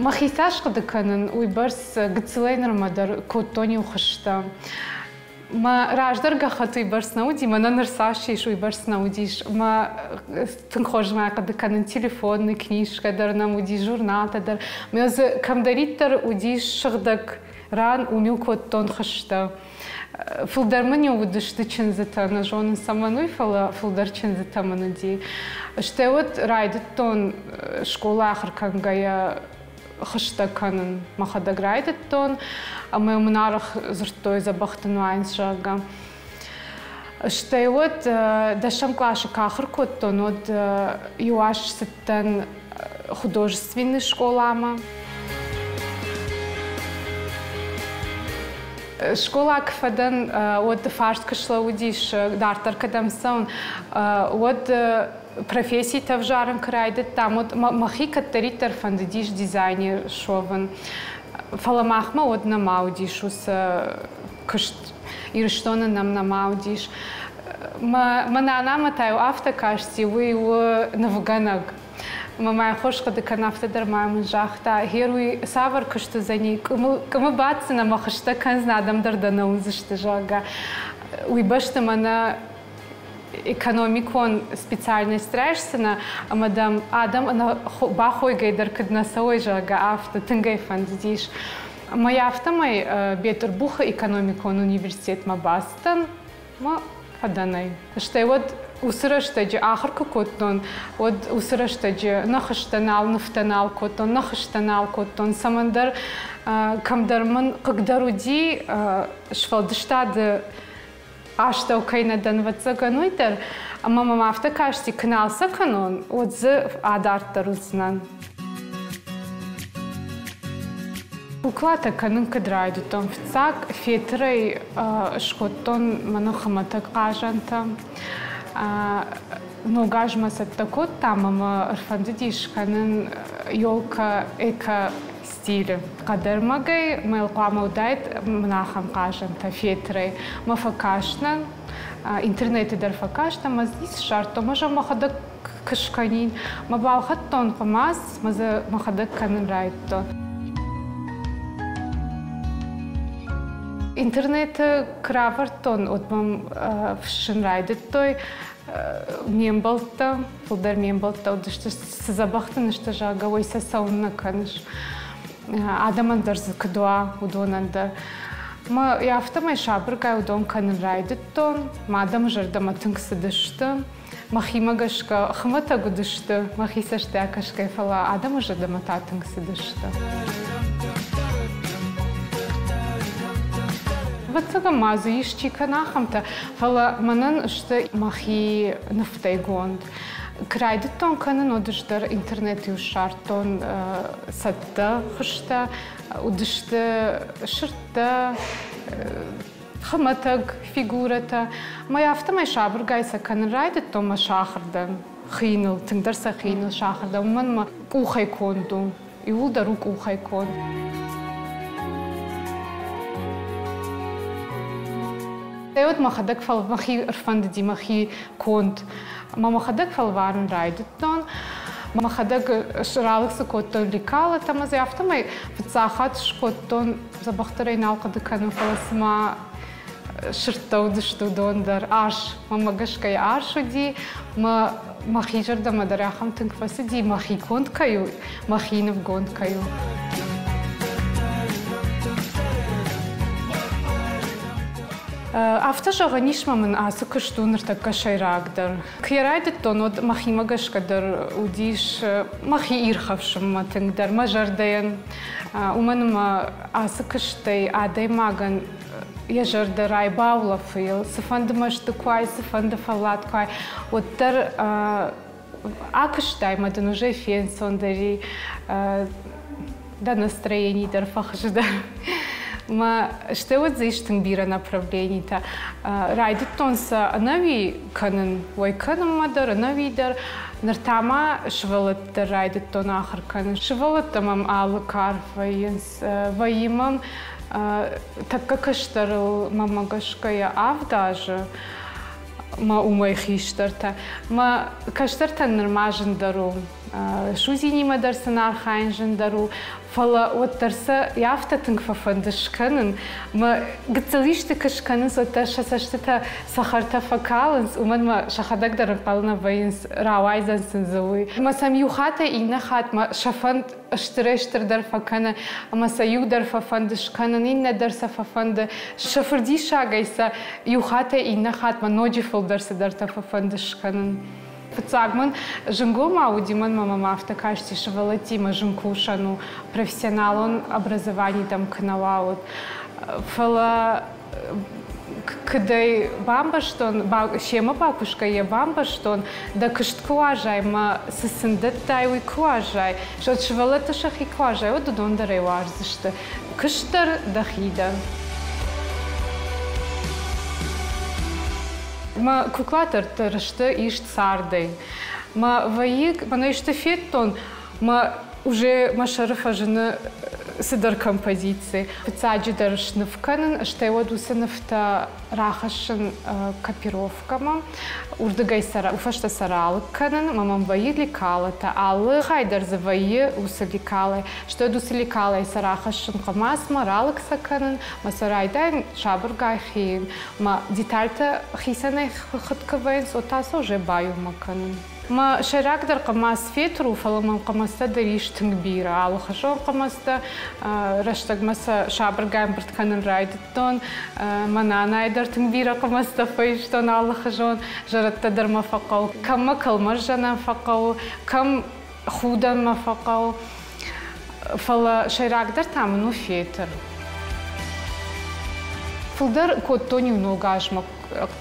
ما خيساش قد كانن ويبرس قتلين رمضان كوتوني وخشتا ما راج درجة خطي برس نودي ما نرساشيش ويبرس نوديش ما تنخرج معي قد كان تليفون كنيش قدر نمودي جورنال تدر ما يز كم دريتر وديش شغدك ران ونيو كوتون خشتا فلدر مني ودش تشنزتا نجون سامانوي فلدر تشنزتا منودي اشتوت رايدتون شكولا آخر كان جاية خشتا كانن ما خدا رايدتون أما يوم نعرف زرتوي زبختن وعين شاقة اشتوت دشم كلاش كآخر كوتون ود يواش ستن художественной школама. Школа кфадан от фарст кашла удиш дартар кадам сон от профессии тавжаран крайдет там от махи катаритер фандидиш дизайнер шован фаламахма от намаудишус кашт ирштона нам намаудиш манана матаю автокашти вы навганаг мама хошка де канафта дармам жахта геруй савар кашта за ней кому бац на махшта кан знадам дардана узышта жага уйбашта мана экономикон специальный страшсена а мадам адам она бахой гайдар кадна сой жага авто тынгай фандиш моя авто мой бетер буха экономикон университет мабастан ма фаданай что вот усрыштаджи ахыркы коттон вот усрыштаджи нахыштанал нафтанал коттон нахыштанал коттон самандар камдарман кыгдаруди швалдыштады аштау кайнадан ватсагануйтар мама мафта кашти кналса канон вот з адартарузнан Уклата канын кадрайду том фцак фетрей шкоттон манахамата кажанта но гажмасат такот тамама арфандидиш канын ёлка эко стиле кадермагай мелкама удайт манахам кажанта фетрей мафакашнан интернеты дарфакашта маздис шарто мажа махадак кашканин мабалхат тон памаз маза махадак канын райтто Интернет кравартон отмам вшенрайдет той мембалта, фулдар мембалта, удышты забахта нышта жага, ойса саунна каныш. Адамандар закадуа удонанда. Ма яфтамай шабыргай удон канрайдет тон, ма адам жардама тыңсы дышты. Махимагашка хмата гудышты, махисашты акашкай фала, адам жардама та тыңсы дышты. Ватсага мазу ишчи канахамта фала манан что махи нафтайгонд крайдтон канан одыждар интернет юшартон сатта хышта удышты шыртта хаматаг фигурата моя автомай шабыргайса канан райдтон машахырдан хиныл тыңдарса хиныл шахырда уман ухай конду и улдарук ухай кон Тейот махадак фал махи рфандди махи конт махадак фал варн райдтон махадак шралыксы коттон ликала тамазе автомай вцахат шкоттон забахтарай налкады кану фаласма шыртаудышту дондар аш мамагашкай аршуди махижарда мадарахам тынкфасиди махи конт каю махинов гонт каю Автожага нишмамын асы кыштунырта кашайрагдар. Кьярайдыттон од махимагашкадар удиш махи ирхавшым матынгдар мажардаян. Уманыма асы кыштай адай маган яжарда райбаулаф ил. Сыфанды машты квай, сыфанды фалат квай. Оттар акыштай мадан уже фен сондари да настроений дар фахждар. Ма что вот здесь бира направлений-то райдтонса нави канен вой канен мадар нави дар нартама швалат райдтон ахар канен швалат тамам алкар вайенс ваимам так как штарл мамагашкая авдаже ма умай хиштарта ма каштартан нормажен дару Шузини мадарсан архайнжен дару фала вот дарса яфта тынгфафандышканын ма гцелишты кашканын сота шасаштыта сахарта факалынс уман шахадак даракална ваинс равайзансын зуи ма самюхата инахат ма шафанд штрештер дарфакана ма саю дарфафандышканын инна дарсафафанда шафырди шагайса юхата инахат ма ноджифул дарса дартафафандышканын Фцагман жингома аудиман мама мафта кажется шевалатима жинкушану профессионалон образований там каналаут фала кдай бамбаштон шема бакушка я бамбаштон да кышткуажай ма сысындаттай уй куажай что шевалата шахи куажай вот дон дарай варзышты кыштар дахида Ма куклатор тарашты иш цардей. Ма ваик, ма штафеттон, ма уже машарфа жена сидар композиции. Пицаджи даршны вканен, что его дусеновта рахашен копировкама. Урдагай сара, уфашта сарал канен, мамам ваи ликалата, аллы хайдар за ваи усаликалай. Что дусаликалай сарахашен камас маралык саканен, ма сарайдан шабургай хин, ма детальта хисанай хыткавайн, сотасо уже баю маканен. ما شراك در قماس فيترو فلما قماستا دريش تنبيرا على خشون قماستا رشتك مسا شابر قايم برتكنن رايدتون منانا يدر تنبيرا قماستا فيشتون على خشون جرت در مفقو كم مكل مرجنا فقو كم خودا مفقو فلا شراك در تعملو فيتر فلدر كوتوني ونوغاجمك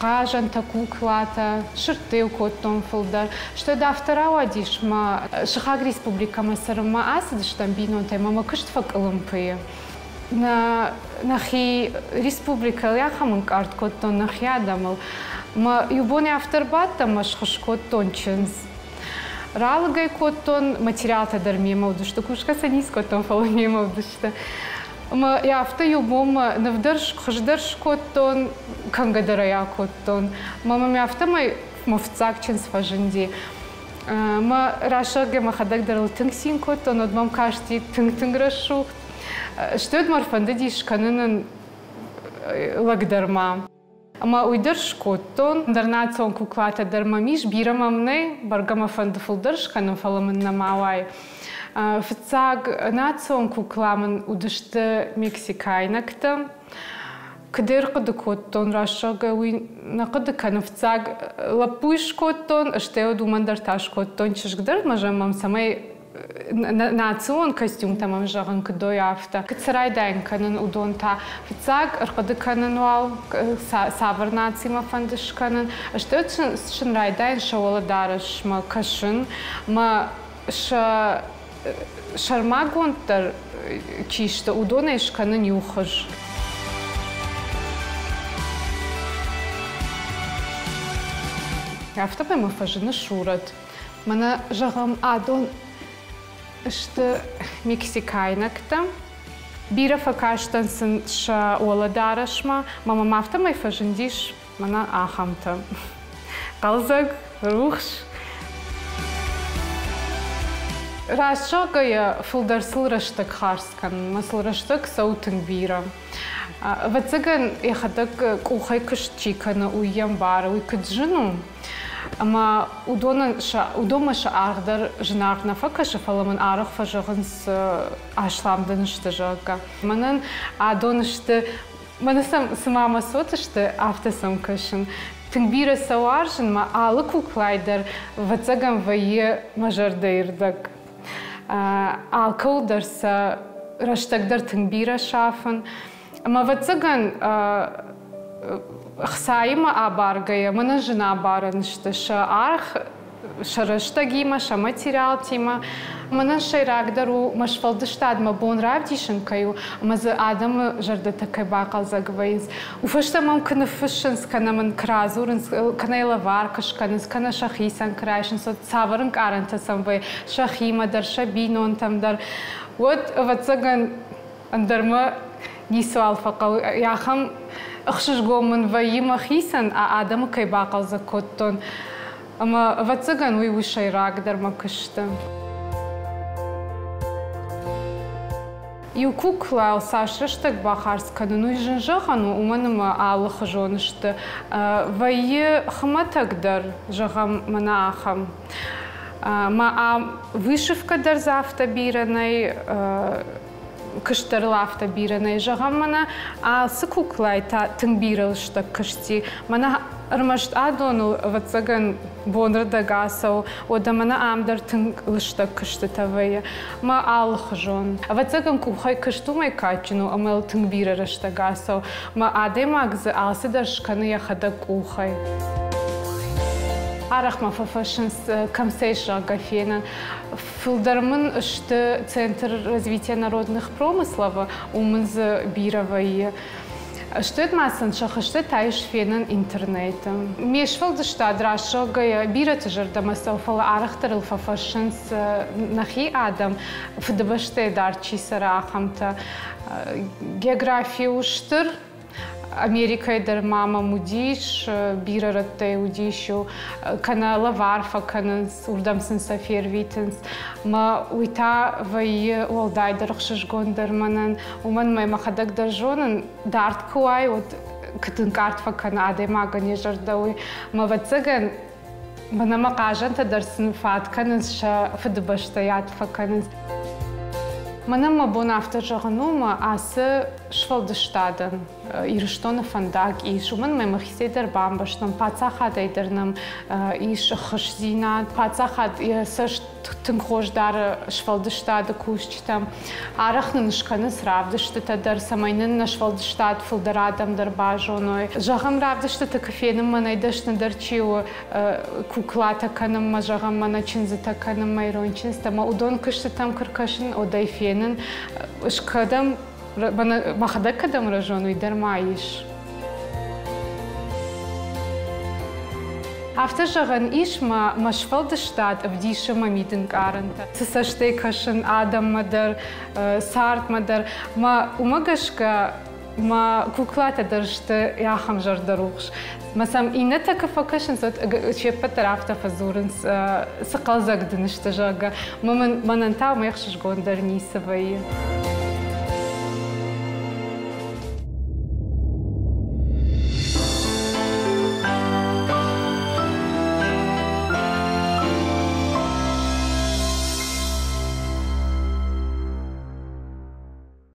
قاجن такуклата шырты коттон филдар что да втора вадиш ма шахаг республика масарма асд штамбино тема ма кыштфак олимпия на нахи республика я хамын карт коттон нахиадамал ма юбони авторбатта машхаш коттон чынс ралгай коттон материалта дармема удушта кушка санис коттон фалмема удушта ма яфта юбом навдырш хждырш коттон кангадарая коттон мама мяфта май мовцак чен сфажинди ма рашаге махадак дарл тыңсин коттон одмам кашти тыңрашу что это марфандадиш канынын лагдарма ама уйдырш коттон дарнацон куклата дармамиш бирамамны баргама фандфулдырш канын фаламын намавай Фцаг национ кукламын удышты Мексикайнакта. Кдер кыды коттон рашага уй накыды каны фцаг лапуиш коттон, что думандар таш коттон чишгдер мажамам самай национ костюм тамам жаган кдой афта. Кцарай дайн канын удонта фцаг аркыды канын вал савар нацима фандыш канын. Что шынрай дайн шауала дарыш ма кашын ма ша Шармагонтар чишта удона ишканы нюхаж. Яфтапай мафажины шурат. Мана жагам адон что Мексикайнакта. Бира факаштансын ша оладарашма. Мама мафта май фажиндиш мана ахамта. Қалзаг рухш. Рашагая фулдарсыл раштык харскан, масыл раштык саутын бира. Вацыган яхадак кухай кышчикана уям бара, уйкаджину. Ама удома ша ардар жинарна факаша фаламан арах фажагынс ашламдан штажага. Манан адонышты, манасам самама сотышты автосам кашын. Тыңбира сауаржын ма алы куклайдар вацыган вайе мажардайырдак. Алкылдарса раштагдар тыңбира шафын. Ама вацыган хсайма абаргая, мана жена баранышты, ша арх, ша раштагима, ша материал тима. Мана шайрагдару машфалдыштадма бон равдишенкаю, ама за адам жарда такай бакал загвайз. Уфашта мам кана фышынс, кана ман кразурынс, кана илаваркаш, каныс, кана шахисан крайшынс, от саварынк арантасам вай, шахима дар, шабинон там дар. Вот вацаган андарма нису алфакал, яхам ахшыш гомын вайима хисан, а адаму кай бакал за коттон. Ama vatsagan uy wishayrak dar makıştı. И кукла сашрыштык бахарскану, ну и жынжахану уманым алых жонышты. Вайы хматагдар жагам манахам. Ма вышивка дар завта бираной, кыштырла авта бираной жагам мана алсы куклай та тыңбирылышты кышти. Мана рмашт адону ватсаган бонрда гасау, ода мана амдар тыңлышты кышты тавая. Ма алых жон. Ватсаган кухай кыштумай качину, амел тыңбирырышты гасау. Ма адемагзы алсы даршканы яхада кухай. Арахма фафашинс камсейша гафена. Филдармын что Центр развития народных промыслов умыз бировой. Что это массан шаха, что таиш фенан интернетом. Мешвал да что драшо гая бира тажар да масауфала арахтарил фафашинс нахи адам фдбаште дарчи сарахамта географию уштыр. Америка дар мама мудиш, бира ратте удишу, кана лаварфа, кана урдамсын сафер витенс. Ма уйта вай уалдай дархшиш гондар манан, уман май махадак дар жонан, дарт куай, вот кытын картфа кана адема не жардауи. Ма вацаган, мана макажанта дарсын фат канас ша фадбаштаят фа канас. Манам мабон автожагнума асы швалдыштадан, ирштона фандак, и шуман май махиседер бамбаштам, пацахадайдернам, и шахшзинат, пацахад, и саш тынхождар швалдыштада кушчтам, арахнын шканыс равдыштата дар самайнын на швалдыштад филдарадам дар бажоной. Жагам равдыштата кафенам манайдашна дарчиу куклата канам, ма жагам маначинзата канам майрончинста, ма удон кыштатам кыркашын одайфен. Шкадам махадак кадам рожону и дармаиш. Автожаган иш машвалдыштат авдиша мамидын каранта. Сасаштей кашын адам мадар, сарт мадар. Ма умагашка ма куклата даршты яхам жардарухш. Масам инна така факашын сот чеппатар авта фазурынс сақалзак дынышты жага. Манантау мехшиш гондар нисавай.